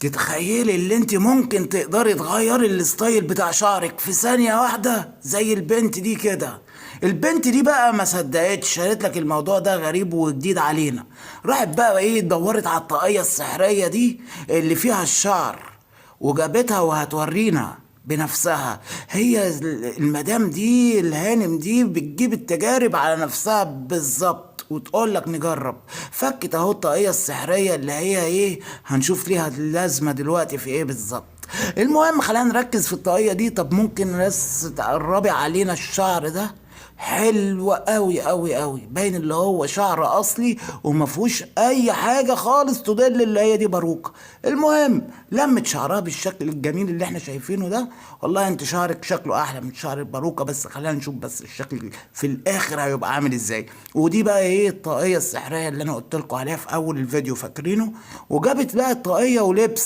تتخيلي اللي انت ممكن تقدري تغيري الستايل بتاع شعرك في ثانية واحدة زي البنت دي كده؟ البنت دي بقى ما صدقتش، قالت لك الموضوع ده غريب وجديد علينا. راحت بقى ايه، دورت على الطاقية السحرية دي اللي فيها الشعر وجابتها وهتورينا بنفسها. هي المدام دي الهانم دي بتجيب التجارب على نفسها بالظبط وتقول لك نجرب. فكت اهو الطاقية السحرية اللي هي ايه، هنشوف ليها اللازمة دلوقتي في ايه بالظبط. المهم خلينا نركز في الطاقية دي. طب ممكن بس تقربي علينا الشعر ده؟ حلو قوي قوي قوي، باين اللي هو شعر اصلي وما فيهوش اي حاجه خالص تدل اللي هي دي باروكه. المهم لمت شعرها بالشكل الجميل اللي احنا شايفينه ده. والله انت شعرك شكله احلى من شعر الباروكه، بس خلينا نشوف بس الشكل في الاخر هيبقى عامل ازاي. ودي بقى ايه الطاقيه السحريه اللي انا قلت لكم عليها في اول الفيديو، فاكرينه؟ وجابت بقى الطاقيه ولبس